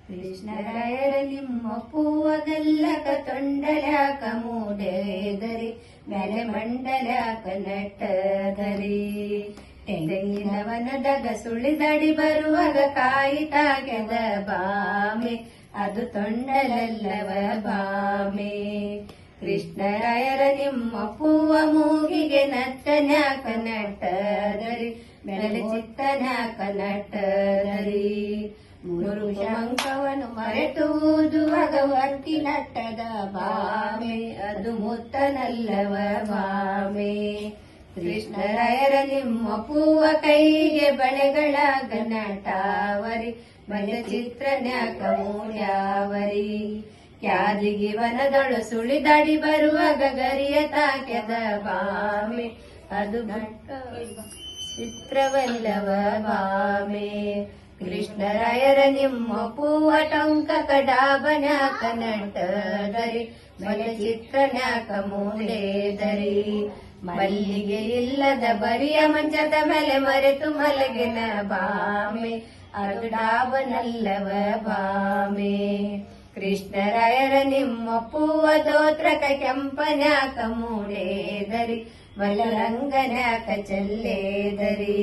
ಕೃಷ್ಣರಾಯರ ನಿಮ್ಮ ಪೂವಗಲ್ಲಕ ತೊಂಡಲ್ಯಾಕ ಮೂಡೆದರಿ ಮೇಲೆ ಮಂಡಲ್ಯಾಕ ನಟ್ಟದರಿ ತೆಂಗಿನ ವನದಾಗ ಸುಳಿದಾಡಿ ಬರುವಾಗ ಕಾಯಿತಾಗೆದ ಬಾಮೆ ಅದು ತೊಂಡಲಲ್ಲವ ಬಾಮೆ ಕೃಷ್ಣರಾಯರ ನಿಮ್ಮ ಪೂವ ಮೂಗಿಗೆ ನಟ್ಟನ್ಯಾಕ ನಟ್ಟದರಿ ಮೇಲೆ ಚಿತ್ತನ್ಯಾಕ ನಟ್ಟದರಿ ಮೂರು ಶಂಕವನು ಮರೆತು ಊದುವಾಗ ವರ್ತಿ ನಟ್ಟದ ಬಾಮೆ ಅದು ಮುತ್ತನಲ್ಲವ ಬಾಮೆ ಕೃಷ್ಣರಾಯರ ನಿಮ್ಮ ಪೂವ ಕೈಗೆ ಬಳೆಗಳಾಗ ನಟಾವರಿ ಬಲೆ ಚಿತ್ರನ್ಯಾಕ ಮೂಲ್ಯಾವರಿ ಕ್ಯಾದಿಗೆ ವನದೊಳು ಸುಳಿದಾಡಿ ಬರುವಾಗ ಗರಿಯ ತಾಕ್ಯದ ಬಾಮೆ ಅದು ಚಿತ್ರವಲ್ಲವ ಬಾಮೆ ಕೃಷ್ಣರಾಯರ ನಿಮ್ಮ ಪೂವ ಟೊಂಕ ಕಡಾಬನ್ಯಾಕ ನಟ್ಟದರಿ ಬಲೆ ಚಿತ್ರನ್ಯಾಕ ಮೂಲೆದರಿ ಮಲ್ಲಿಗೆ ಇಲ್ಲದ ಬರಿಯ ಮಂಚದ ಮೇಲೆ ಮರೆತು ಮಲಗಿನ ಬಾಮೆ ಅದು ಡಾಬನಲ್ಲವ ಬಾಮೆ ಕೃಷ್ಣರಾಯರ ನಿಮ್ಮ ಪೂವ ದೋತ್ರಕ ಕೆಂಪನ್ಯಾಕ ಮೂಡೆದರಿ ಬಲರಂಗನ್ಯಾಕ ಚೆಲ್ಲೆದರಿ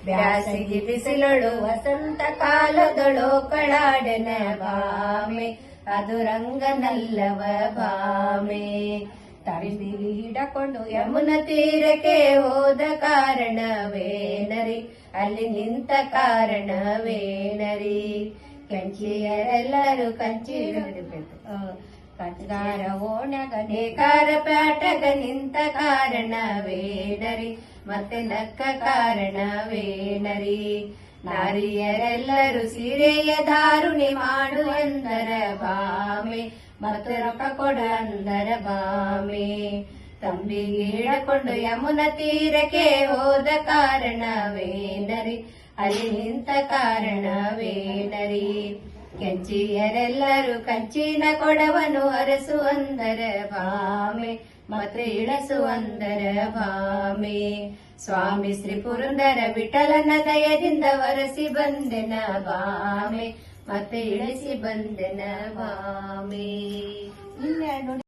ಬ್ಯಾಸಗಿ ಬಿಸಿಲೊಳು ವಸಂತ ಕಾಲದೊಳು ಕಳಾಡನ ಬಾಮೆ ಅದು ರಂಗನಲ್ಲವ ಬಾಮೆ ತರಿಸಿಲಿ ಹಿಡಕೊಂಡು ಯಮುನ ತೀರಕ್ಕೆ ಹೋದ ಕಾರಣವೇನರಿ ಅಲ್ಲಿ ನಿಂತ ಕಾರಣವೇನರಿ ಕಂಚಿಯರೆಲ್ಲರೂ ಕಂಚಿ ಕಂಚಗಾರ ಓಣಗ ನೇಕಾರ ಪ್ಯಾಟಗ ನಿಂತ ಕಾರಣವೇನರಿ ಮತ್ತೆ ನಕ್ಕ ಕಾರಣವೇನರಿ ನಾರಿಯರೆಲ್ಲರೂ ಸೀರೆಯ ಧಾರುಣಿ ಮಾಡು ಅಂದರ ಬಾಮೆ ಮತ್ತು ರೊಕ್ಕ ಕೊಡು ಅಂದರ ಬಾಮೆ ತಂಬಿಗೆ ಹಿಡಕೊಂಡು ಯಮುನ ತೀರಕ್ಕೆ ಹೋದ ಕಾರಣವೇನರಿ ಅಲ್ಲಿ ನಿಂತ ಕಾರಣವೇನರಿ ಕೆಂಚಿಯರೆಲ್ಲರೂ ಕಂಚಿನ ಕೊಡವನು ಅರಸುವಂದರ ಬಾಮೆ ಮತ್ತೆ ಇಳಸುವಂದರ ಬಾಮೆ ಸ್ವಾಮಿ ಶ್ರೀ ಪುರಂದರ ವಿಠಲನ ದಯದಿಂದ ವರಸಿ ಬಂದೆನ ಬಾಮೆ ಮತ್ತೆ ಇಳಿಸಿ ಬಂದೆನ ಬಾಮೆ.